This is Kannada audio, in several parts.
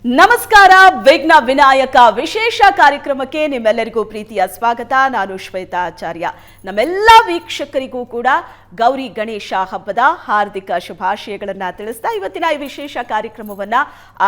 ನಮಸ್ಕಾರ. ವಿಘ್ನ ವಿನಾಯಕ ವಿಶೇಷ ಕಾರ್ಯಕ್ರಮಕ್ಕೆ ನಿಮ್ಮೆಲ್ಲರಿಗೂ ಪ್ರೀತಿಯ ಸ್ವಾಗತ. ನಾನು ಶ್ವೇತಾ ಆಚಾರ್ಯ. ನಮ್ಮೆಲ್ಲ ವೀಕ್ಷಕರಿಗೂ ಕೂಡ ಗೌರಿ ಗಣೇಶ ಹಬ್ಬದ ಹಾರ್ದಿಕ ಶುಭಾಶಯಗಳನ್ನು ತಿಳಿಸ್ತಾ ಇವತ್ತಿನ ಈ ವಿಶೇಷ ಕಾರ್ಯಕ್ರಮವನ್ನ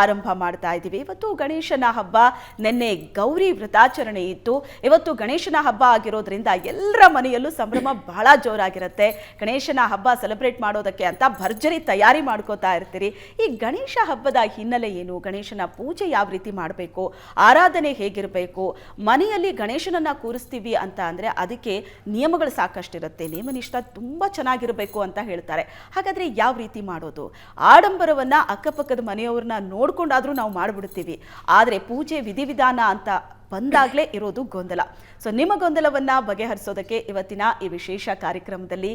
ಆರಂಭ ಮಾಡ್ತಾ ಇದ್ದೀವಿ. ಇವತ್ತು ಗಣೇಶನ ಹಬ್ಬ, ನಿನ್ನೆ ಗೌರಿ ವ್ರತಾಚರಣೆ ಇತ್ತು. ಇವತ್ತು ಗಣೇಶನ ಹಬ್ಬ ಆಗಿರೋದ್ರಿಂದ ಎಲ್ಲರ ಮನೆಯಲ್ಲೂ ಸಂಭ್ರಮ ಬಹಳ ಜೋರಾಗಿರುತ್ತೆ. ಗಣೇಶನ ಹಬ್ಬ ಸೆಲೆಬ್ರೇಟ್ ಮಾಡೋದಕ್ಕೆ ಅಂತ ಭರ್ಜರಿ ತಯಾರಿ ಮಾಡ್ಕೋತಾ ಇರ್ತೀರಿ. ಈ ಗಣೇಶ ಹಬ್ಬದ ಹಿನ್ನೆಲೆ ಏನು, ಗಣೇಶನ ಪೂಜೆ ಯಾವ ರೀತಿ ಮಾಡಬೇಕು, ಆರಾಧನೆ ಹೇಗಿರಬೇಕು, ಮನೆಯಲ್ಲಿ ಗಣೇಶನನ್ನ ಕೂರಿಸ್ತೀವಿ ಅಂತ ಅಂದ್ರೆ ಅದಕ್ಕೆ ನಿಯಮಗಳು ಸಾಕಷ್ಟಿರುತ್ತೆ, ನಿಯಮನಿಷ್ಠ ತುಂಬಾ ಚೆನ್ನಾಗಿರಬೇಕು ಅಂತ ಹೇಳ್ತಾರೆ. ಹಾಗಾದ್ರೆ ಯಾವ ರೀತಿ ಮಾಡೋದು? ಆಡಂಬರವನ್ನ ಅಕ್ಕಪಕ್ಕದ ಮನೆಯವ್ರನ್ನ ನೋಡ್ಕೊಂಡಾದ್ರೂ ನಾವು ಮಾಡಿಬಿಡ್ತೀವಿ, ಆದರೆ ಪೂಜೆ ವಿಧಿವಿಧಾನ ಅಂತ ಬಂದಾಗಲೇ ಇರೋದು ಗೊಂದಲ. ಸೊ ನಿಮ್ಮ ಗೊಂದಲವನ್ನ ಬಗೆಹರಿಸೋದಕ್ಕೆ ಇವತ್ತಿನ ಈ ವಿಶೇಷ ಕಾರ್ಯಕ್ರಮದಲ್ಲಿ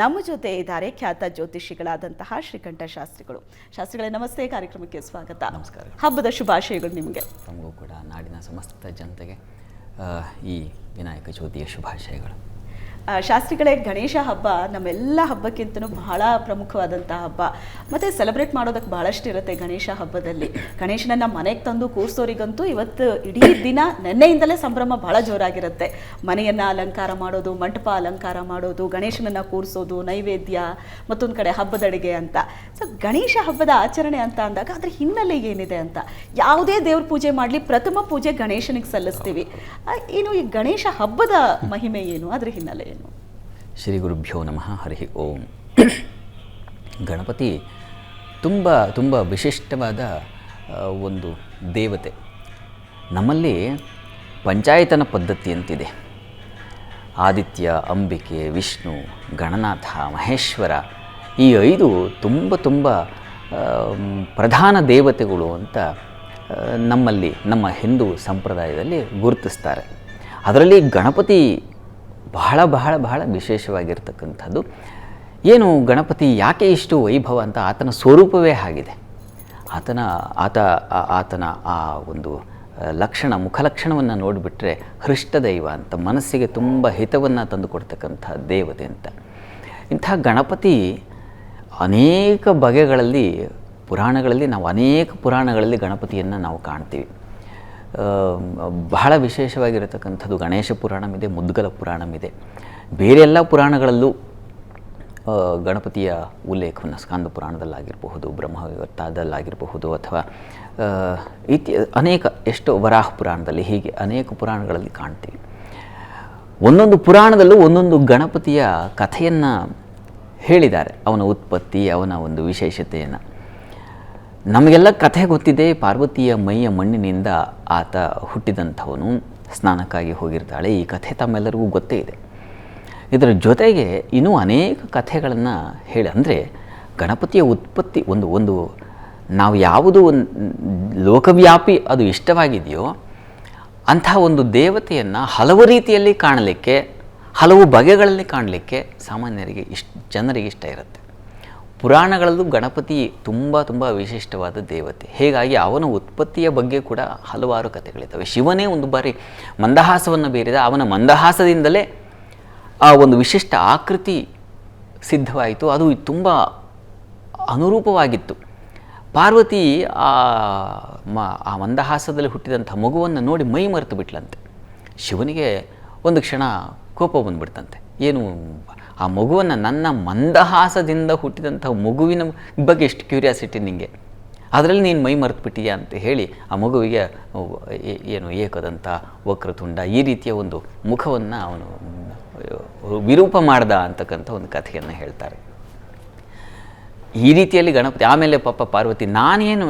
ನಮ್ಮ ಜೊತೆ ಇದ್ದಾರೆ ಖ್ಯಾತ ಜ್ಯೋತಿಷಿಗಳಾದಂತಹ ಶ್ರೀಕಂಠ ಶಾಸ್ತ್ರಿಗಳು. ಶಾಸ್ತ್ರಿಗಳೇ ನಮಸ್ತೆ, ಕಾರ್ಯಕ್ರಮಕ್ಕೆ ಸ್ವಾಗತ. ನಮಸ್ಕಾರ. ಹಬ್ಬದ ಶುಭಾಶಯಗಳು ನಿಮಗೆ. ತಮಗೂ ಕೂಡ ನಾಡಿನ ಸಮಸ್ತ ಜನತೆಗೆ ಈ ವಿನಾಯಕ ಜ್ಯೋತಿಯ ಶುಭಾಶಯಗಳು. ಶಾಸ್ತ್ರಿಗಳೇ, ಗಣೇಶ ಹಬ್ಬ ನಮ್ಮೆಲ್ಲ ಹಬ್ಬಕ್ಕಿಂತನೂ ಬಹಳ ಪ್ರಮುಖವಾದಂಥ ಹಬ್ಬ. ಮತ್ತು ಸೆಲೆಬ್ರೇಟ್ ಮಾಡೋದಕ್ಕೆ ಬಹಳಷ್ಟು ಇರುತ್ತೆ ಗಣೇಶ ಹಬ್ಬದಲ್ಲಿ. ಗಣೇಶನನ್ನು ಮನೆಗೆ ತಂದು ಕೂರಿಸೋರಿಗಂತೂ ಇವತ್ತು ಇಡೀ ದಿನ ನೆನ್ನೆಯಿಂದಲೇ ಸಂಭ್ರಮ ಬಹಳ ಜೋರಾಗಿರುತ್ತೆ. ಮನೆಯನ್ನು ಅಲಂಕಾರ ಮಾಡೋದು, ಮಂಟಪ ಅಲಂಕಾರ ಮಾಡೋದು, ಗಣೇಶನನ್ನು ಕೂರಿಸೋದು, ನೈವೇದ್ಯ, ಮತ್ತೊಂದು ಕಡೆ ಹಬ್ಬದ ಅಡುಗೆ ಅಂತ. ಸೊ ಗಣೇಶ ಹಬ್ಬದ ಆಚರಣೆ ಅಂತ ಅಂದಾಗ ಅದರ ಹಿನ್ನೆಲೆ ಏನಿದೆ ಅಂತ, ಯಾವುದೇ ದೇವ್ರ ಪೂಜೆ ಮಾಡಲಿ ಪ್ರಥಮ ಪೂಜೆ ಗಣೇಶನಿಗೆ ಸಲ್ಲಿಸ್ತೀವಿ. ಏನು ಈ ಗಣೇಶ ಹಬ್ಬದ ಮಹಿಮೆ ಏನು, ಅದರ ಹಿನ್ನೆಲೆ ಏನು? ಶ್ರೀ ಗುರುಭ್ಯೋ ನಮಃ. ಹರಿ ಓಂ. ಗಣಪತಿ ತುಂಬ ತುಂಬ ವಿಶಿಷ್ಟವಾದ ಒಂದು ದೇವತೆ. ನಮ್ಮಲ್ಲಿ ಪಂಚಾಯತನ ಪದ್ಧತಿ ಅಂತಿದೆ. ಆದಿತ್ಯ, ಅಂಬಿಕೆ, ವಿಷ್ಣು, ಗಣನಾಥ, ಮಹೇಶ್ವರ, ಈ 5 ತುಂಬ ತುಂಬ ಪ್ರಧಾನ ದೇವತೆಗಳು ಅಂತ ನಮ್ಮಲ್ಲಿ ನಮ್ಮ ಹಿಂದೂ ಸಂಪ್ರದಾಯದಲ್ಲಿ ಗುರುತಿಸ್ತಾರೆ. ಅದರಲ್ಲಿ ಗಣಪತಿ ಬಹಳ ಬಹಳ ಬಹಳ ವಿಶೇಷವಾಗಿರ್ತಕ್ಕಂಥದ್ದು. ಏನು ಗಣಪತಿ ಯಾಕೆ ಇಷ್ಟು ವೈಭವ ಅಂತ, ಆತನ ಸ್ವರೂಪವೇ ಆಗಿದೆ. ಆತನ ಆ ಒಂದು ಲಕ್ಷಣ, ಮುಖಲಕ್ಷಣವನ್ನು ನೋಡಿಬಿಟ್ರೆ ಹೃಷ್ಟದೈವ ಅಂತ, ಮನಸ್ಸಿಗೆ ತುಂಬ ಹಿತವನ್ನು ತಂದುಕೊಡ್ತಕ್ಕಂಥ ದೇವತೆ ಅಂತ. ಇಂಥ ಗಣಪತಿ ಅನೇಕ ಬಗೆಗಳಲ್ಲಿ ನಾವು ಅನೇಕ ಪುರಾಣಗಳಲ್ಲಿ ಗಣಪತಿಯನ್ನು ನಾವು ಕಾಣ್ತೀವಿ. ಬಹಳ ವಿಶೇಷವಾಗಿರತಕ್ಕಂಥದ್ದು ಗಣೇಶ ಪುರಾಣವಿದೆ, ಮುದ್ಗಲ ಪುರಾಣವಿದೆ. ಬೇರೆ ಎಲ್ಲ ಪುರಾಣಗಳಲ್ಲೂ ಗಣಪತಿಯ ಉಲ್ಲೇಖವನ್ನು ಸ್ಕಾಂದ ಪುರಾಣದಲ್ಲಾಗಿರಬಹುದು, ಬ್ರಹ್ಮವೈವರ್ತದಲ್ಲಾಗಿರಬಹುದು, ಅಥವಾ ಎಷ್ಟೋ ವರಾಹ ಪುರಾಣದಲ್ಲಿ, ಹೀಗೆ ಅನೇಕ ಪುರಾಣಗಳಲ್ಲಿ ಕಾಣ್ತೀವಿ. ಒಂದೊಂದು ಪುರಾಣದಲ್ಲೂ ಒಂದೊಂದು ಗಣಪತಿಯ ಕಥೆಯನ್ನು ಹೇಳಿದ್ದಾರೆ, ಅವನ ಉತ್ಪತ್ತಿ, ಅವನ ಒಂದು ವಿಶೇಷತೆಯನ್ನು. ನಮಗೆಲ್ಲ ಕಥೆ ಗೊತ್ತಿದೆ. ಪಾರ್ವತಿಯ ಮೈಯ ಮಣ್ಣಿನಿಂದ ಆತ ಹುಟ್ಟಿದಂಥವನು, ಸ್ನಾನಕ್ಕಾಗಿ ಹೋಗಿರ್ತಾಳೆ. ಈ ಕಥೆ ತಮ್ಮೆಲ್ಲರಿಗೂ ಗೊತ್ತೇ ಇದೆ. ಇದರ ಜೊತೆಗೆ ಇನ್ನೂ ಅನೇಕ ಕಥೆಗಳನ್ನು ಅಂದರೆ ಗಣಪತಿಯ ಉತ್ಪತ್ತಿ ಒಂದು ನಾವು ಯಾವುದು ಲೋಕವ್ಯಾಪಿ ಅದು ಇಷ್ಟವಾಗಿದೆಯೋ ಅಂಥ ಒಂದು ದೇವತೆಯನ್ನು ಹಲವು ರೀತಿಯಲ್ಲಿ ಕಾಣಲಿಕ್ಕೆ, ಹಲವು ಬಗೆಗಳಲ್ಲಿ ಕಾಣಲಿಕ್ಕೆ ಸಾಮಾನ್ಯರಿಗೆ ಜನರಿಗೆ ಇಷ್ಟ ಇರುತ್ತೆ. ಪುರಾಣಗಳಲ್ಲೂ ಗಣಪತಿ ತುಂಬ ತುಂಬ ವಿಶಿಷ್ಟವಾದ ದೇವತೆ. ಹೀಗಾಗಿ ಅವನ ಉತ್ಪತ್ತಿಯ ಬಗ್ಗೆ ಕೂಡ ಹಲವಾರು ಕಥೆಗಳಿದ್ದಾವೆ. ಶಿವನೇ ಒಂದು ಬಾರಿ ಮಂದಹಾಸವನ್ನು ಬೀರಿದ, ಅವನ ಮಂದಹಾಸದಿಂದಲೇ ಆ ಒಂದು ವಿಶಿಷ್ಟ ಆಕೃತಿ ಸಿದ್ಧವಾಯಿತು. ಅದು ತುಂಬ ಅನುರೂಪವಾಗಿತ್ತು. ಪಾರ್ವತಿ ಆ ಮಂದಹಾಸದಲ್ಲಿ ಹುಟ್ಟಿದಂಥ ಮಗುವನ್ನು ನೋಡಿ ಮೈ ಮರೆತು ಬಿಟ್ಲಂತೆ. ಶಿವನಿಗೆ ಒಂದು ಕ್ಷಣ ಕೋಪ ಬಂದುಬಿಡ್ತಂತೆ. ಏನು, ಆ ಮಗುವನ್ನು, ನನ್ನ ಮಂದಹಾಸದಿಂದ ಹುಟ್ಟಿದಂಥ ಮಗುವಿನ ಬಗ್ಗೆ ಎಷ್ಟು ಕ್ಯೂರಿಯಾಸಿಟಿ ನಿನಗೆ, ಅದರಲ್ಲಿ ನೀನು ಮೈ ಮರೆತುಬಿಟ್ಟಿಯಾ ಅಂತ ಹೇಳಿ ಆ ಮಗುವಿಗೆ ಏಕದಂತ, ವಕ್ರತುಂಡ, ಈ ರೀತಿಯ ಒಂದು ಮುಖವನ್ನು ಅವನು ವಿರೂಪ ಮಾಡ್ದ ಅಂತಕ್ಕಂಥ ಒಂದು ಕಥೆಯನ್ನು ಹೇಳ್ತಾರೆ. ಈ ರೀತಿಯಲ್ಲಿ ಗಣಪತಿ ಆಮೇಲೆ ಪಾಪ ಪಾರ್ವತಿ, ನಾನೇನು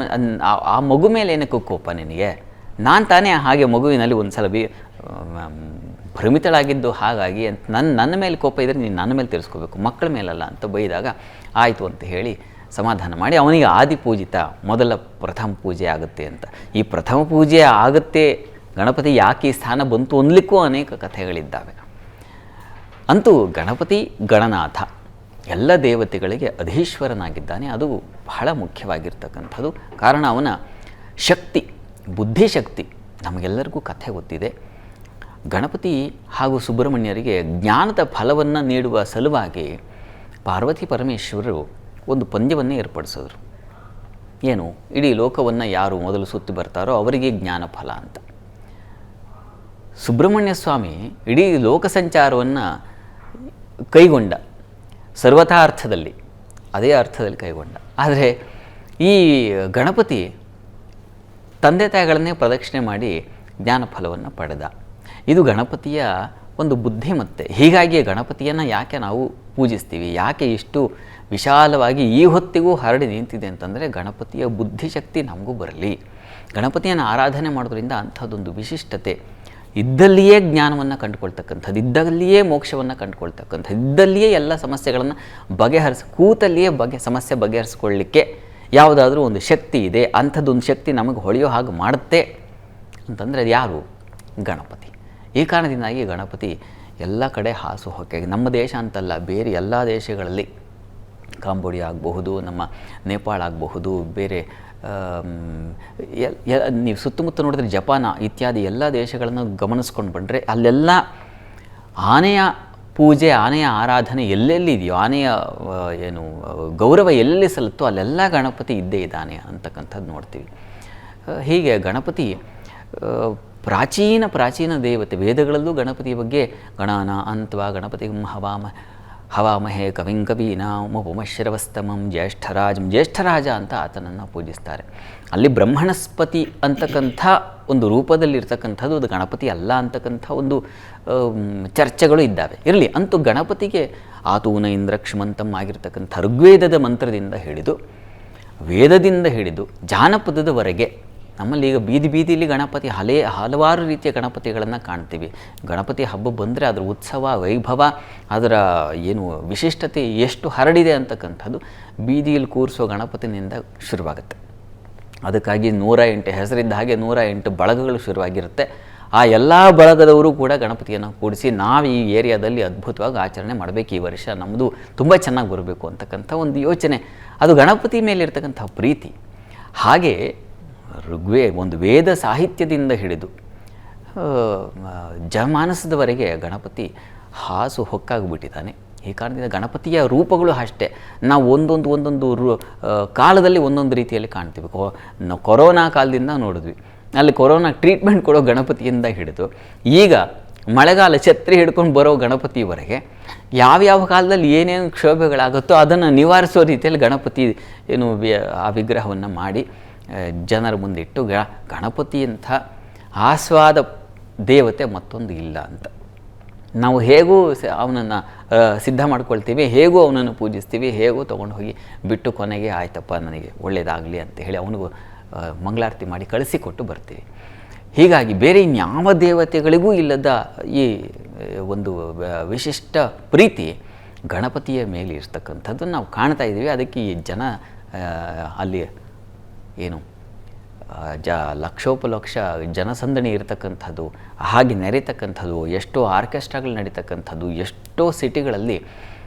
ಆ ಮಗು ಮೇಲೆ ಏನಕ್ಕೆ ಕೋಪ ನಿನಗೆ, ನಾನು ತಾನೇ ಹಾಗೆ ಮಗುವಿನಲ್ಲಿ ಒಂದು ಸಲ ಭ್ರಮಿತಳಾಗಿದ್ದು, ಹಾಗಾಗಿ ಅಂತ ನನ್ನ ಮೇಲೆ ಕೋಪ ಇದ್ದರೆ ನೀನು ನನ್ನ ಮೇಲೆ ತಿರ್ಸ್ಕೋಬೇಕು, ಮಕ್ಕಳ ಮೇಲಲ್ಲ ಅಂತ ಬೈದಾಗ ಆಯಿತು ಅಂತ ಹೇಳಿ ಸಮಾಧಾನ ಮಾಡಿ ಅವನಿಗೆ ಆದಿಪೂಜಿತ, ಪ್ರಥಮ ಪೂಜೆ ಆಗುತ್ತೆ ಅಂತ. ಈ ಪ್ರಥಮ ಪೂಜೆ ಆಗುತ್ತೆ, ಗಣಪತಿ ಯಾಕೆ ಈ ಸ್ಥಾನ ಬಂತು ಅನ್ನಲಿಕ್ಕೂ ಅನೇಕ ಕಥೆಗಳಿದ್ದಾವೆ. ಅಂತೂ ಗಣಪತಿ ಗಣನಾಥ, ಎಲ್ಲ ದೇವತೆಗಳಿಗೆ ಅಧೀಶ್ವರನಾಗಿದ್ದಾನೆ. ಅದು ಬಹಳ ಮುಖ್ಯವಾಗಿರ್ತಕ್ಕಂಥದ್ದು. ಕಾರಣ ಅವನ ಶಕ್ತಿ, ಬುದ್ಧಿಶಕ್ತಿ ನಮಗೆಲ್ಲರಿಗೂ ಕಥೆ ಗೊತ್ತಿದೆ. ಗಣಪತಿ ಹಾಗೂ ಸುಬ್ರಹ್ಮಣ್ಯರಿಗೆ ಜ್ಞಾನದ ಫಲವನ್ನು ನೀಡುವ ಸಲುವಾಗಿ ಪಾರ್ವತಿ ಪರಮೇಶ್ವರರು ಒಂದು ಪಂದ್ಯವನ್ನು ಏರ್ಪಡಿಸಿದ್ರು. ಏನು ಇಡೀ ಲೋಕವನ್ನು ಯಾರು ಮೊದಲು ಸುತ್ತಿ ಬರ್ತಾರೋ ಅವರಿಗೆ ಜ್ಞಾನ ಫಲ ಅಂತ. ಸುಬ್ರಹ್ಮಣ್ಯ ಸ್ವಾಮಿ ಇಡೀ ಲೋಕ ಸಂಚಾರವನ್ನು ಕೈಗೊಂಡ, ಸರ್ವಥಾ ಅರ್ಥದಲ್ಲಿ, ಅದೇ ಅರ್ಥದಲ್ಲಿ ಕೈಗೊಂಡ. ಆದರೆ ಈ ಗಣಪತಿ ತಂದೆ ತಾಯಿಗಳನ್ನೇ ಪ್ರದಕ್ಷಿಣೆ ಮಾಡಿ ಜ್ಞಾನ ಫಲವನ್ನು ಪಡೆದ. ಇದು ಗಣಪತಿಯ ಒಂದು ಬುದ್ಧಿಮತ್ತೆ. ಹೀಗಾಗಿ ಗಣಪತಿಯನ್ನು ಯಾಕೆ ನಾವು ಪೂಜಿಸ್ತೀವಿ, ಯಾಕೆ ಇಷ್ಟು ವಿಶಾಲವಾಗಿ ಈ ಹೊತ್ತಿಗೂ ಹರಡಿ ನಿಂತಿದೆ ಅಂತಂದರೆ ಗಣಪತಿಯ ಬುದ್ಧಿಶಕ್ತಿ ನಮಗೂ ಬರಲಿ. ಗಣಪತಿಯನ್ನು ಆರಾಧನೆ ಮಾಡೋದ್ರಿಂದ ಅಂಥದ್ದೊಂದು ವಿಶಿಷ್ಟತೆ, ಇದ್ದಲ್ಲಿಯೇ ಜ್ಞಾನವನ್ನು ಕಂಡುಕೊಳ್ತಕ್ಕಂಥದ್ದು, ಇದ್ದಲ್ಲಿಯೇ ಮೋಕ್ಷವನ್ನು ಕಂಡುಕೊಳ್ತಕ್ಕಂಥದ್ದು, ಇದ್ದಲ್ಲಿಯೇ ಎಲ್ಲ ಸಮಸ್ಯೆಗಳನ್ನು ಕೂತಲ್ಲಿಯೇ ಸಮಸ್ಯೆ ಬಗೆಹರಿಸ್ಕೊಳ್ಳಿಕ್ಕೆ ಯಾವುದಾದ್ರೂ ಒಂದು ಶಕ್ತಿ ಇದೆ. ಅಂಥದ್ದೊಂದು ಶಕ್ತಿ ನಮಗೆ ಹೊಳೆಯೋ ಹಾಗೆ ಮಾಡುತ್ತೆ ಅಂತಂದರೆ ಅದು ಯಾರು? ಗಣಪತಿ. ಈ ಕಾರಣದಿಂದಾಗಿ ಗಣಪತಿ ಎಲ್ಲ ಕಡೆ ಹಾಸು ಹೊಕ್ಕಾಗಿ, ನಮ್ಮ ದೇಶ ಅಂತಲ್ಲ, ಬೇರೆ ಎಲ್ಲ ದೇಶಗಳಲ್ಲಿ, ಕಾಂಬೋಡಿಯಾ ಆಗಬಹುದು, ನಮ್ಮ ನೇಪಾಳ ಆಗಬಹುದು, ಬೇರೆ ನೀವು ಸುತ್ತಮುತ್ತ ನೋಡಿದ್ರೆ ಜಪಾನ ಇತ್ಯಾದಿ ಎಲ್ಲ ದೇಶಗಳನ್ನು ಗಮನಿಸ್ಕೊಂಡು ಬಂದರೆ ಅಲ್ಲೆಲ್ಲ ಆನೆಯ ಪೂಜೆ, ಆನೆಯ ಆರಾಧನೆ ಎಲ್ಲೆಲ್ಲಿ ಇದೆಯೋ, ಆನೆಯ ಏನು ಗೌರವ ಎಲ್ಲೆಲ್ಲಿ ಸಲ್ಲುತ್ತೋ ಅಲ್ಲೆಲ್ಲ ಗಣಪತಿ ಇದ್ದೇ ಇದ್ದಾನೆ ಅಂತಕ್ಕಂಥದ್ದು ನೋಡ್ತೀವಿ. ಹೀಗೆ ಗಣಪತಿ ಪ್ರಾಚೀನ ದೇವತೆ. ವೇದಗಳಲ್ಲೂ ಗಣಪತಿಯ ಬಗ್ಗೆ ಗಣಾನ ಅಂತ್ವಾ ಗಣಪತಿ ಹವಾಮಹೇ ಕವಿಂ ಕವೀನಾಮುಪಮಶ್ರವಸ್ತಮಂ ಜ್ಯೇಷ್ಠರಾಜ ಅಂತ ಆತನನ್ನು ಪೂಜಿಸ್ತಾರೆ. ಅಲ್ಲಿ ಬ್ರಹ್ಮಣಸ್ಪತಿ ಅಂತಕ್ಕಂಥ ಒಂದು ರೂಪದಲ್ಲಿರ್ತಕ್ಕಂಥದ್ದು ಅದು ಗಣಪತಿ ಅಲ್ಲ ಅಂತಕ್ಕಂಥ ಒಂದು ಚರ್ಚೆಗಳು ಇದ್ದಾವೆ. ಇರಲಿ, ಅಂತೂ ಗಣಪತಿಗೆ ಆತೂನ ಇಂದ್ರಕ್ಷ್ಮಂತಂ ಆಗಿರ್ತಕ್ಕಂಥ ಋಗ್ವೇದದ ಮಂತ್ರದಿಂದ ಹಿಡಿದು, ವೇದದಿಂದ ಹಿಡಿದು ಜಾನಪದದವರೆಗೆ ನಮ್ಮಲ್ಲಿ ಈಗ ಬೀದಿಯಲ್ಲಿ ಗಣಪತಿ ಹಲವಾರು ರೀತಿಯ ಗಣಪತಿಗಳನ್ನು ಕಾಣ್ತೀವಿ. ಗಣಪತಿ ಹಬ್ಬ ಬಂದರೆ ಅದರ ಉತ್ಸವ, ವೈಭವ, ಅದರ ಏನು ವಿಶಿಷ್ಟತೆ ಎಷ್ಟು ಹರಡಿದೆ ಅಂತಕ್ಕಂಥದ್ದು ಬೀದಿಯಲ್ಲಿ ಕೂರಿಸೋ ಗಣಪತಿನಿಂದ ಶುರುವಾಗುತ್ತೆ. ಅದಕ್ಕಾಗಿ 108 ಹೆಸರಿದ್ದ ಹಾಗೆ 108 ಬಳಗಗಳು ಶುರುವಾಗಿರುತ್ತೆ. ಆ ಎಲ್ಲ ಬಳಗದವರು ಕೂಡ ಗಣಪತಿಯನ್ನು ಕೂಡಿಸಿ ನಾವು ಈ ಏರಿಯಾದಲ್ಲಿ ಅದ್ಭುತವಾಗಿ ಆಚರಣೆ ಮಾಡಬೇಕು, ಈ ವರ್ಷ ನಮ್ಮದು ತುಂಬ ಚೆನ್ನಾಗಿ ಬರಬೇಕು ಅಂತಕ್ಕಂಥ ಒಂದು ಯೋಚನೆ, ಅದು ಗಣಪತಿ ಮೇಲಿರ್ತಕ್ಕಂಥ ಪ್ರೀತಿ. ಹಾಗೆ ಒಂದು ವೇದ ಸಾಹಿತ್ಯದಿಂದ ಹಿಡಿದು ಜನಮಾನಸದವರೆಗೆ ಗಣಪತಿ ಹಾಸು ಹೊಕ್ಕಾಗಿಬಿಟ್ಟಿದ್ದಾನೆ. ಈ ಕಾರಣದಿಂದ ಗಣಪತಿಯ ರೂಪಗಳು ಅಷ್ಟೇ, ನಾವು ಒಂದೊಂದು ಕಾಲದಲ್ಲಿ ಒಂದೊಂದು ರೀತಿಯಲ್ಲಿ ಕಾಣ್ತೀವಿ. ನಾವು ಕೊರೋನಾ ಕಾಲದಿಂದ ನೋಡಿದ್ವಿ, ಅಲ್ಲಿ ಕೊರೋನಾ ಟ್ರೀಟ್ಮೆಂಟ್ ಕೊಡೋ ಗಣಪತಿಯಿಂದ ಹಿಡಿದು ಈಗ ಮಳೆಗಾಲ ಛತ್ರಿ ಹಿಡ್ಕೊಂಡು ಬರೋ ಗಣಪತಿವರೆಗೆ ಯಾವ್ಯಾವ ಕಾಲದಲ್ಲಿ ಏನೇನು ಕ್ಷೋಭೆಗಳಾಗುತ್ತೋ ಅದನ್ನು ನಿವಾರಿಸೋ ರೀತಿಯಲ್ಲಿ ಗಣಪತಿ ಏನು ಆ ವಿಗ್ರಹವನ್ನು ಮಾಡಿ ಜನರ ಮುಂದಿಟ್ಟು ಗಣಪತಿಯಂಥ ಆಸ್ವಾದ ದೇವತೆ ಮತ್ತೊಂದು ಇಲ್ಲ ಅಂತ. ನಾವು ಹೇಗೂ ಅವನನ್ನು ಸಿದ್ಧ ಮಾಡ್ಕೊಳ್ತೀವಿ, ಹೇಗೂ ಅವನನ್ನು ಪೂಜಿಸ್ತೀವಿ, ಹೇಗೂ ತೊಗೊಂಡು ಹೋಗಿ ಬಿಟ್ಟು ಕೊನೆಗೆ ಆಯ್ತಪ್ಪ ನನಗೆ ಒಳ್ಳೆಯದಾಗಲಿ ಅಂತ ಹೇಳಿ ಅವನಿಗೂ ಮಂಗಳಾರತಿ ಮಾಡಿ ಕಳಿಸಿಕೊಟ್ಟು ಬರ್ತೀವಿ. ಹೀಗಾಗಿ ಬೇರೆ ಇನ್ಯಾವ ದೇವತೆಗಳಿಗೂ ಇಲ್ಲದ ಈ ಒಂದು ವಿಶಿಷ್ಟ ಪ್ರೀತಿ ಗಣಪತಿಯ ಮೇಲೆ ಇರ್ತಕ್ಕಂಥದ್ದನ್ನು ನಾವು ಕಾಣ್ತಾ ಇದ್ದೀವಿ. ಅದಕ್ಕೆ ಈ ಜನ ಅಲ್ಲಿ ಏನು ಲಕ್ಷೋಪಲಕ್ಷ ಜನಸಂದಣಿ ಇರತಕ್ಕಂಥದ್ದು, ಹಾಗೆ ನೆರೆತಕ್ಕಂಥದ್ದು, ಎಷ್ಟೋ ಆರ್ಕೆಸ್ಟ್ರಾಗಳು ನಡೀತಕ್ಕಂಥದ್ದು, ಎಷ್ಟೋ ಸಿಟಿಗಳಲ್ಲಿ,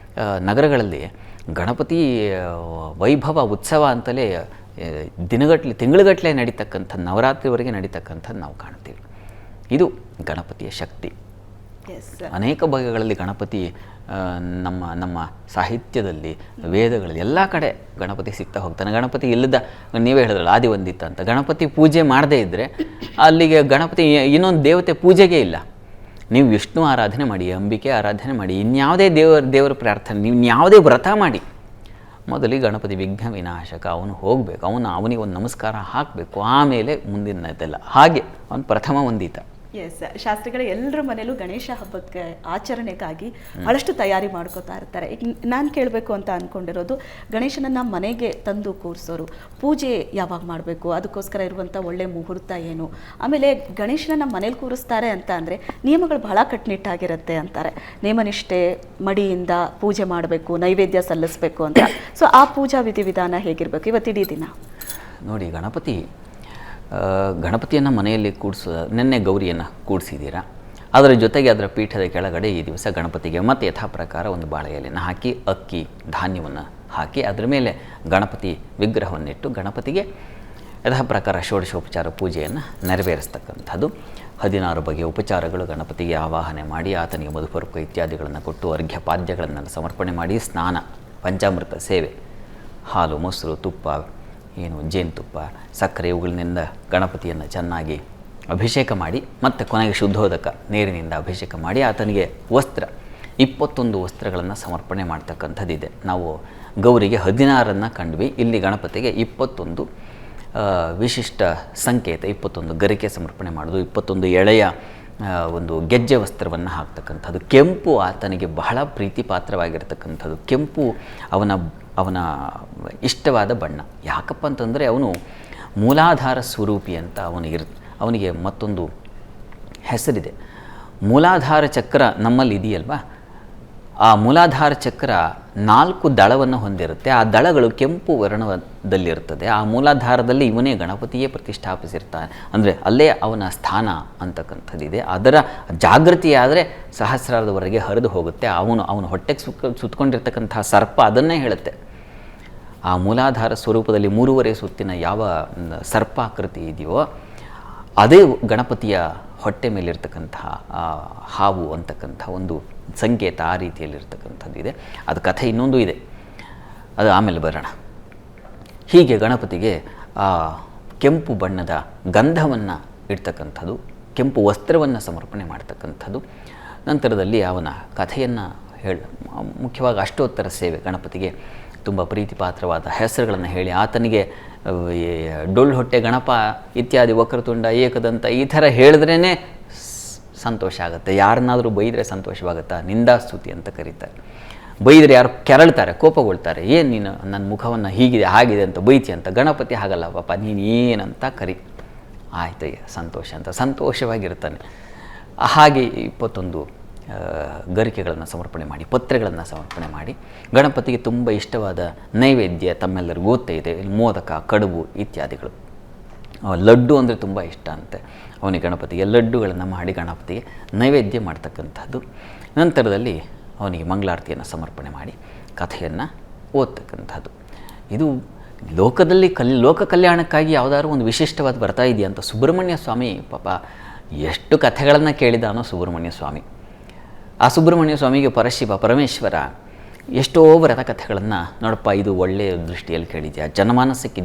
ನಗರಗಳಲ್ಲಿ ಗಣಪತಿ ವೈಭವ ಉತ್ಸವ ಅಂತಲೇ ತಿಂಗಳುಗಟ್ಟಲೆ ನಡೀತಕ್ಕಂಥ, ನವರಾತ್ರಿವರೆಗೆ ನಡೀತಕ್ಕಂಥದ್ದು ನಾವು ಕಾಣ್ತೀವಿ. ಇದು ಗಣಪತಿಯ ಶಕ್ತಿ. ಅನೇಕ ಬಗೆಗಳಲ್ಲಿ ಗಣಪತಿ ನಮ್ಮ ಸಾಹಿತ್ಯದಲ್ಲಿ, ವೇದಗಳಲ್ಲಿ ಎಲ್ಲ ಕಡೆ ಗಣಪತಿ ಸಿಗ್ತಾ ಹೋಗ್ತಾನೆ. ಗಣಪತಿ ಇಲ್ಲದ, ನೀವೇ ಹೇಳಿದ್ರಲ್ಲ ಆದಿವಂದಿತ ಅಂತ, ಗಣಪತಿ ಪೂಜೆ ಮಾಡದೇ ಇದ್ದರೆ ಅಲ್ಲಿಗೆ ಗಣಪತಿ ಇನ್ನೊಂದು ದೇವತೆ ಪೂಜೆಗೆ ಇಲ್ಲ. ನೀವು ವಿಷ್ಣು ಆರಾಧನೆ ಮಾಡಿ, ಅಂಬಿಕೆ ಆರಾಧನೆ ಮಾಡಿ, ಇನ್ಯಾವುದೇ ದೇವರ ಪ್ರಾರ್ಥನೆ, ನೀವು ಇನ್ಯಾವುದೇ ವ್ರತ ಮಾಡಿ, ಮೊದಲಿಗೆ ಗಣಪತಿ ವಿಘ್ನ ವಿನಾಶಕ, ಅವನು ಹೋಗಬೇಕು, ಅವನಿಗೆ ಒಂದು ನಮಸ್ಕಾರ ಹಾಕಬೇಕು, ಆಮೇಲೆ ಮುಂದಿನದೆಲ್ಲ. ಹಾಗೆ ಅವನು ಪ್ರಥಮ ವಂದಿತ. ಎಸ್, ಶಾಸ್ತ್ರಿಗಳ ಎಲ್ಲರ ಮನೇಲೂ ಗಣೇಶ ಹಬ್ಬಕ್ಕೆ ಆಚರಣೆಗಾಗಿ ಬಹಳಷ್ಟು ತಯಾರಿ ಮಾಡ್ಕೋತಾ ಇರ್ತಾರೆ. ಈಗ ನಾನು ಕೇಳಬೇಕು ಅಂತ ಅಂದ್ಕೊಂಡಿರೋದು, ಗಣೇಶನನ್ನು ಮನೆಗೆ ತಂದು ಕೂರಿಸೋರು ಪೂಜೆ ಯಾವಾಗ ಮಾಡಬೇಕು, ಅದಕ್ಕೋಸ್ಕರ ಇರುವಂಥ ಒಳ್ಳೆ ಮುಹೂರ್ತ ಏನು, ಆಮೇಲೆ ಗಣೇಶನನ್ನು ಮನೇಲಿ ಕೂರಿಸ್ತಾರೆ ಅಂತ ಅಂದರೆ ನಿಯಮಗಳು ಬಹಳ ಕಟ್ಟುನಿಟ್ಟಾಗಿರುತ್ತೆ ಅಂತಾರೆ. ನೇಮನಿಷ್ಠೆ, ಮಡಿಯಿಂದ ಪೂಜೆ ಮಾಡಬೇಕು, ನೈವೇದ್ಯ ಸಲ್ಲಿಸಬೇಕು ಅಂತ. ಸೊ ಆ ಪೂಜಾ ವಿಧಿವಿಧಾನ ಹೇಗಿರಬೇಕು ಇವತ್ತಿಡೀ ದಿನ? ನೋಡಿ, ಗಣಪತಿಯನ್ನು ಮನೆಯಲ್ಲಿ ನಿನ್ನೆ ಗೌರಿಯನ್ನು ಕೂಡಿಸಿದ್ದೀರಾ, ಅದರ ಜೊತೆಗೆ ಅದರ ಪೀಠದ ಕೆಳಗಡೆ ಈ ದಿವಸ ಗಣಪತಿಗೆ ಮತ್ತು ಯಥಾ ಪ್ರಕಾರ ಒಂದು ಬಾಳೆ ಎಲೆಯನ್ನು ಹಾಕಿ, ಅಕ್ಕಿ ಧಾನ್ಯವನ್ನು ಹಾಕಿ, ಅದರ ಮೇಲೆ ಗಣಪತಿ ವಿಗ್ರಹವನ್ನಿಟ್ಟು ಗಣಪತಿಗೆ ಯಥಾ ಪ್ರಕಾರ ಷೋಡಶೋಪಚಾರ ಪೂಜೆಯನ್ನು ನೆರವೇರಿಸ್ತಕ್ಕಂಥದ್ದು. 16 ಬಗೆಯ ಉಪಚಾರಗಳು ಗಣಪತಿಗೆ ಆವಾಹನೆ ಮಾಡಿ, ಆತನಿಗೆ ಮಧುಪರ್ಕ ಇತ್ಯಾದಿಗಳನ್ನು ಕೊಟ್ಟು, ಅರ್ಘ್ಯ ಪಾದ್ಯಗಳನ್ನೆಲ್ಲ ಸಮರ್ಪಣೆ ಮಾಡಿ, ಸ್ನಾನ, ಪಂಚಾಮೃತ ಸೇವೆ, ಹಾಲು, ಮೊಸರು, ತುಪ್ಪ ಏನು ಜೇನುತುಪ್ಪ, ಸಕ್ಕರೆ ಇವುಗಳಿಂದ ಗಣಪತಿಯನ್ನು ಚೆನ್ನಾಗಿ ಅಭಿಷೇಕ ಮಾಡಿ, ಮತ್ತು ಕೊನೆಗೆ ಶುದ್ಧೋದಕ ನೀರಿನಿಂದ ಅಭಿಷೇಕ ಮಾಡಿ ಆತನಿಗೆ ವಸ್ತ್ರ 21 ವಸ್ತ್ರಗಳನ್ನು ಸಮರ್ಪಣೆ ಮಾಡ್ತಕ್ಕಂಥದ್ದಿದೆ. ನಾವು ಗೌರಿಗೆ 16 ಕಂಡ್ವಿ, ಇಲ್ಲಿ ಗಣಪತಿಗೆ 21 ವಿಶಿಷ್ಟ ಸಂಕೇತ, 21 ಗರಿಕೆ ಸಮರ್ಪಣೆ ಮಾಡೋದು, 21 ಎಳೆಯ ಒಂದು ಗೆಜ್ಜೆ ವಸ್ತ್ರವನ್ನು ಹಾಕ್ತಕ್ಕಂಥದ್ದು. ಕೆಂಪು ಆತನಿಗೆ ಬಹಳ ಪ್ರೀತಿ ಪಾತ್ರವಾಗಿರ್ತಕ್ಕಂಥದ್ದು. ಕೆಂಪು ಅವನ ಇಷ್ಟವಾದ ಬಣ್ಣ. ಯಾಕಪ್ಪ ಅಂತಂದರೆ ಅವನು ಮೂಲಾಧಾರ ಸ್ವರೂಪಿ ಅಂತ ಅವನಿಗೆ ಮತ್ತೊಂದು ಹೆಸರಿದೆ. ಮೂಲಾಧಾರ ಚಕ್ರ ನಮ್ಮಲ್ಲಿ ಇದೆಯಲ್ವಾ, ಆ ಮೂಲಾಧಾರ ಚಕ್ರ 4 ದಳವನ್ನು ಹೊಂದಿರುತ್ತೆ. ಆ ದಳಗಳು ಕೆಂಪು ವರ್ಣದಲ್ಲಿರ್ತದೆ. ಆ ಮೂಲಾಧಾರದಲ್ಲಿ ಇವನೇ ಗಣಪತಿಯೇ ಪ್ರತಿಷ್ಠಾಪಿಸಿರ್ತಾನೆ, ಅಂದರೆ ಅಲ್ಲೇ ಅವನ ಸ್ಥಾನ ಅಂತಕ್ಕಂಥದ್ದಿದೆ. ಅದರ ಜಾಗೃತಿಯಾದರೆ ಸಹಸ್ರಾರದವರೆಗೆ ಹರಿದು ಹೋಗುತ್ತೆ. ಅವನು ಹೊಟ್ಟೆಗೆ ಸುತ್ತಕೊಂಡಿರ್ತಕ್ಕಂತಹ ಸರ್ಪ ಅದನ್ನೇ ಹೇಳುತ್ತೆ. ಆ ಮೂಲಾಧಾರ ಸ್ವರೂಪದಲ್ಲಿ 3.5 ಸುತ್ತಿನ ಯಾವ ಸರ್ಪಾಕೃತಿ ಇದೆಯೋ ಅದೇ ಗಣಪತಿಯ ಹೊಟ್ಟೆ ಮೇಲಿರ್ತಕ್ಕಂತಹ ಹಾವು ಅಂತಕ್ಕಂಥ ಒಂದು ಸಂಕೇತ. ಆ ರೀತಿಯಲ್ಲಿರ್ತಕ್ಕಂಥದ್ದಿದೆ. ಅದು ಕಥೆ ಇನ್ನೊಂದು ಇದೆ, ಅದು ಆಮೇಲೆ ಬರೋಣ. ಹೀಗೆ ಗಣಪತಿಗೆ ಆ ಕೆಂಪು ಬಣ್ಣದ ಗಂಧವನ್ನು ಇಡ್ತಕ್ಕಂಥದ್ದು, ಕೆಂಪು ವಸ್ತ್ರವನ್ನು ಸಮರ್ಪಣೆ ಮಾಡ್ತಕ್ಕಂಥದ್ದು. ನಂತರದಲ್ಲಿ ಅವನ ಕಥೆಯನ್ನು ಮುಖ್ಯವಾಗಿ ಅಷ್ಟೋತ್ತರ ಸೇವೆ, ಗಣಪತಿಗೆ ತುಂಬ ಪ್ರೀತಿ ಪಾತ್ರವಾದ ಹೆಸರುಗಳನ್ನು ಹೇಳಿ ಆತನಿಗೆ ಡೊಳ್ಳು ಹೊಟ್ಟೆ ಗಣಪ ಇತ್ಯಾದಿ ವಕ್ರತುಂಡ ಏಕದಂತ ಈ ಥರ ಹೇಳಿದ್ರೇ ಸಂತೋಷ ಆಗುತ್ತೆ. ಯಾರನ್ನಾದರೂ ಬೈದರೆ ಸಂತೋಷವಾಗುತ್ತಾ? ನಿಂದಾಸ್ತುತಿ ಅಂತ ಕರೀತಾರೆ. ಬೈದರೆ ಯಾರು ಕೆರಳ್ತಾರೆ, ಕೋಪಗೊಳ್ತಾರೆ. ಏನು ನೀನು ನನ್ನ ಮುಖವನ್ನು ಹೀಗಿದೆ ಹಾಗಿದೆ ಅಂತ ಬೈತಿ ಅಂತ. ಗಣಪತಿ ಹಾಗಲ್ಲ, ಪಾಪ ನೀನು ಏನಂತ ಕರಿ, ಆಯ್ತು ಸಂತೋಷ ಅಂತ ಸಂತೋಷವಾಗಿರ್ತಾನೆ. ಹಾಗೆ 21 ಗರಿಕೆಗಳನ್ನು ಸಮರ್ಪಣೆ ಮಾಡಿ, ಪತ್ರೆಗಳನ್ನು ಸಮರ್ಪಣೆ ಮಾಡಿ, ಗಣಪತಿಗೆ ತುಂಬ ಇಷ್ಟವಾದ ನೈವೇದ್ಯ ತಮ್ಮೆಲ್ಲರಿಗೂ ಗೊತ್ತೇ ಇದೆ, ಮೋದಕ, ಕಡುಬು ಇತ್ಯಾದಿಗಳು. ಲಡ್ಡು ಅಂದರೆ ತುಂಬ ಇಷ್ಟ ಅಂತೆ ಅವನಿಗೆ. ಗಣಪತಿಗೆ ಲಡ್ಡುಗಳನ್ನು ಮಾಡಿ ಗಣಪತಿಗೆ ನೈವೇದ್ಯ ಮಾಡ್ತಕ್ಕಂಥದ್ದು. ನಂತರದಲ್ಲಿ ಅವನಿಗೆ ಮಂಗಳಾರತಿಯನ್ನು ಸಮರ್ಪಣೆ ಮಾಡಿ ಕಥೆಯನ್ನು ಓದ್ತಕ್ಕಂಥದ್ದು. ಇದು ಲೋಕದಲ್ಲಿ ಲೋಕ ಕಲ್ಯಾಣಕ್ಕಾಗಿ ಯಾವುದಾದ್ರೂ ಒಂದು ವಿಶಿಷ್ಟವಾದ ಬರ್ತಾ ಇದೆಯಾ ಅಂತ. ಸುಬ್ರಹ್ಮಣ್ಯ ಸ್ವಾಮಿ ಪಾಪ ಎಷ್ಟು ಕಥೆಗಳನ್ನು ಕೇಳಿದಾನೋ ಸುಬ್ರಹ್ಮಣ್ಯ ಸ್ವಾಮಿ. ಆ ಸುಬ್ರಹ್ಮಣ್ಯ ಸ್ವಾಮಿಗೆ ಪರಶಿವ ಪರಮೇಶ್ವರ ಎಷ್ಟೋ ವ್ರತ ಕಥೆಗಳನ್ನು, ನೋಡಪ್ಪ ಇದು ಒಳ್ಳೆಯ ದೃಷ್ಟಿಯಲ್ಲಿ ಕೇಳಿದ್ಯಾ, ಜನಮಾನಸಕ್ಕೆ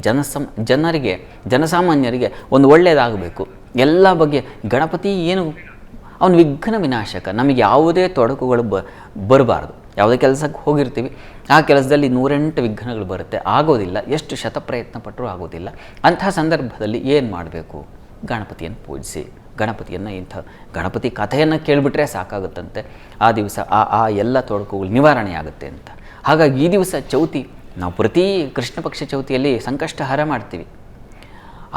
ಜನಸಾಮಾನ್ಯರಿಗೆ ಒಂದು ಒಳ್ಳೆಯದಾಗಬೇಕು, ಎಲ್ಲ ಬಗ್ಗೆ ಗಣಪತಿ ಏನು ಅವನು ವಿಘ್ನ ವಿನಾಶಕ. ನಮಗೆ ಯಾವುದೇ ತೊಡಕುಗಳು ಬರಬಾರ್ದು. ಯಾವುದೇ ಕೆಲಸಕ್ಕೆ ಹೋಗಿರ್ತೀವಿ, ಆ ಕೆಲಸದಲ್ಲಿ 108 ವಿಘ್ನಗಳು ಬರುತ್ತೆ, ಆಗೋದಿಲ್ಲ. ಎಷ್ಟು ಶತಪ್ರಯತ್ನ ಪಟ್ಟರೂ ಆಗೋದಿಲ್ಲ. ಅಂಥ ಸಂದರ್ಭದಲ್ಲಿ ಏನು ಮಾಡಬೇಕು? ಗಣಪತಿಯನ್ನು ಪೂಜಿಸಿ, ಗಣಪತಿ ಕಥೆಯನ್ನು ಕೇಳಿಬಿಟ್ರೆ ಸಾಕಾಗುತ್ತಂತೆ. ಆ ದಿವಸ ಆ ಎಲ್ಲ ತೊಡಕುಗಳು ನಿವಾರಣೆ ಆಗುತ್ತೆ ಅಂತ. ಹಾಗಾಗಿ ಈ ದಿವಸ ಚೌತಿ, ನಾವು ಪ್ರತಿ ಕೃಷ್ಣ ಪಕ್ಷ ಚೌತಿಯಲ್ಲಿ ಸಂಕಷ್ಟಹಾರ ಮಾಡ್ತೀವಿ.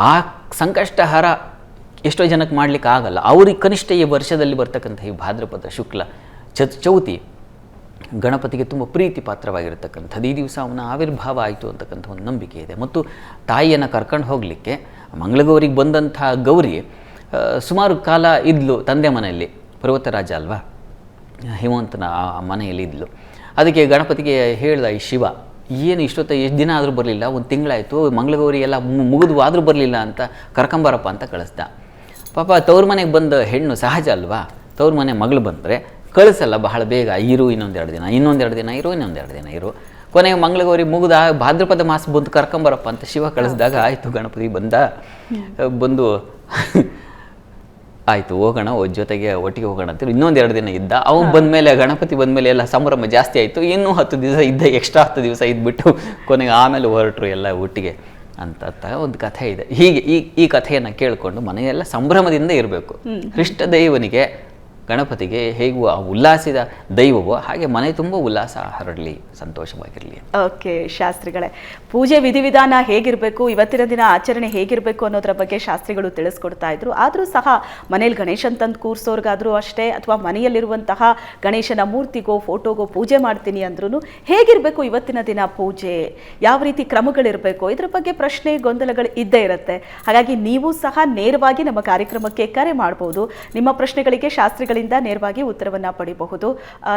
ಆ ಸಂಕಷ್ಟಹಾರ ಎಷ್ಟೋ ಜನಕ್ಕೆ ಮಾಡಲಿಕ್ಕೆ ಆಗಲ್ಲ. ಅವ್ರಿಗೆ ಕನಿಷ್ಠ ಈ ವರ್ಷದಲ್ಲಿ ಬರ್ತಕ್ಕಂಥ ಈ ಭಾದ್ರಪದ ಶುಕ್ಲ ಚೌತಿ ಗಣಪತಿಗೆ ತುಂಬ ಪ್ರೀತಿ ಪಾತ್ರವಾಗಿರ್ತಕ್ಕಂಥದ್ದು. ಈ ದಿವಸ ಅವನ ಆವಿರ್ಭಾವ ಆಯಿತು ಅಂತಕ್ಕಂಥ ಒಂದು ನಂಬಿಕೆ ಇದೆ. ಮತ್ತು ತಾಯಿಯನ್ನು ಕರ್ಕೊಂಡು ಹೋಗಲಿಕ್ಕೆ ಮಂಗಳಗೌರಿಗೆ ಬಂದಂಥ ಗೌರಿ ಸುಮಾರು ಕಾಲ ಇದ್ಲು ತಂದೆ ಮನೆಯಲ್ಲಿ. ಪರ್ವತರಾಜ ಅಲ್ವಾ, ಹಿಮವಂತನ ಮನೆಯಲ್ಲಿ ಇದ್ಲು. ಅದಕ್ಕೆ ಗಣಪತಿಗೆ ಹೇಳ್ದ ಈ ಶಿವ, ಏನು ಎಷ್ಟು ದಿನ ಆದರೂ ಬರಲಿಲ್ಲ, ಒಂದು ತಿಂಗಳಾಯಿತು, ಮಂಗಳಗೌರಿ ಎಲ್ಲ ಮುಗಿದು ಆದರೂ ಬರಲಿಲ್ಲ ಅಂತ ಕರ್ಕೊಂಬರಪ್ಪ ಅಂತ ಕಳಿಸ್ದ. ಪಾಪ ತವ್ರ ಮನೆಗೆ ಬಂದ ಹೆಣ್ಣು ಸಹಜ ಅಲ್ವಾ, ತವ್ರ ಮನೆ ಮಗಳು ಬಂದರೆ ಕಳಿಸಲ್ಲ ಬಹಳ ಬೇಗ, ಇರು ಇನ್ನೊಂದೆರಡು ದಿನ ಇರು. ಕೊನೆಗೆ ಮಂಗಳಗೌರಿ ಮುಗಿದ ಭಾದ್ರಪದ ಮಾಸ ಬಂದು ಕರ್ಕೊಂಬರಪ್ಪ ಅಂತ ಶಿವ ಕಳಿಸಿದಾಗ ಆಯಿತು, ಗಣಪತಿ ಬಂದು ಆಯಿತು ಹೋಗೋಣ, ಜೊತೆಗೆ ಒಟ್ಟಿಗೆ ಹೋಗೋಣ ಅಂತ ಇನ್ನೊಂದೆರಡು ದಿನ ಇದ್ದ. ಅವನು ಬಂದಮೇಲೆ ಗಣಪತಿ ಬಂದಮೇಲೆ ಎಲ್ಲ ಸಂಭ್ರಮ ಜಾಸ್ತಿ ಆಯಿತು. ಇನ್ನೂ 10 ದಿವಸ ಇದ್ದ, ಎಕ್ಸ್ಟ್ರಾ 10 ದಿವಸ ಇದ್ಬಿಟ್ಟು ಕೊನೆಗೆ ಆಮೇಲೆ ಹೊರಟರು ಎಲ್ಲ ಒಟ್ಟಿಗೆ ಅಂತ ಒಂದು ಕಥೆ ಇದೆ. ಹೀಗೆ ಈ ಕಥೆಯನ್ನು ಕೇಳಿಕೊಂಡು ಮನೆಯೆಲ್ಲ ಸಂಭ್ರಮದಿಂದ ಇರಬೇಕು. ಹೃಷ್ಟ ದೈವನಿಗೆ ಗಣಪತಿಗೆ ಹೇಗೂ ಆ ಉಲ್ಲಾಸಿದ ದೈವವೋ ಹಾಗೆ ಮನೆ ತುಂಬ ಉಲ್ಲಾಸ ಹರಡಲಿ, ಸಂತೋಷವಾಗಿರಲಿ. ಓಕೆ ಶಾಸ್ತ್ರಿಗಳೇ, ಪೂಜೆ ವಿಧಿವಿಧಾನ ಹೇಗಿರಬೇಕು, ಇವತ್ತಿನ ದಿನ ಆಚರಣೆ ಹೇಗಿರಬೇಕು ಅನ್ನೋದ್ರ ಬಗ್ಗೆ ಶಾಸ್ತ್ರಿಗಳು ತಿಳಿಸ್ಕೊಡ್ತಾ ಇದ್ರು. ಆದರೂ ಸಹ ಮನೇಲಿ ಗಣೇಶನ್ ತಂದು ಕೂರಿಸೋರ್ಗಾದ್ರೂ ಅಷ್ಟೇ, ಅಥವಾ ಮನೆಯಲ್ಲಿರುವಂತಹ ಗಣೇಶನ ಮೂರ್ತಿಗೋ ಫೋಟೋಗೋ ಪೂಜೆ ಮಾಡ್ತೀನಿ ಅಂದ್ರೂ ಹೇಗಿರಬೇಕು ಇವತ್ತಿನ ದಿನ ಪೂಜೆ, ಯಾವ ರೀತಿ ಕ್ರಮಗಳಿರಬೇಕು, ಇದ್ರ ಬಗ್ಗೆ ಪ್ರಶ್ನೆ ಗೊಂದಲಗಳು ಇದ್ದೇ ಇರುತ್ತೆ. ಹಾಗಾಗಿ ನೀವು ಸಹ ನೇರವಾಗಿ ನಮ್ಮ ಕಾರ್ಯಕ್ರಮಕ್ಕೆ ಕರೆ ಮಾಡಬಹುದು. ನಿಮ್ಮ ಪ್ರಶ್ನೆಗಳಿಗೆ ಶಾಸ್ತ್ರಿಗಳಿಂದ ನೇರವಾಗಿ ಉತ್ತರವನ್ನ ಪಡೆಯಬಹುದು.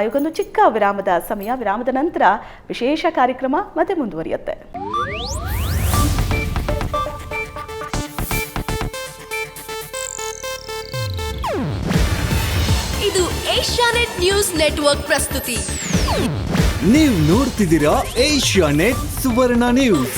ಇವಾಗೊಂದು ಚಿಕ್ಕ ವಿರಾಮದ ಸಮಯ. ವಿರಾಮದ ನಂತರ ವಿಶೇಷ ಕಾರ್ಯಕ್ರಮ ಮತ್ತೆ ಮುಂದುವರಿಯುತ್ತೆ. ಇದು ಏಷ್ಯಾನೆಟ್ ನ್ಯೂಸ್ ನೆಟ್ವರ್ಕ್ ಪ್ರಸ್ತುತಿ. ನೀವು ನೋಡ್ತಿದ್ದೀರಾ ಏಷ್ಯಾನೆಟ್ ಸುವರ್ಣ ನ್ಯೂಸ್.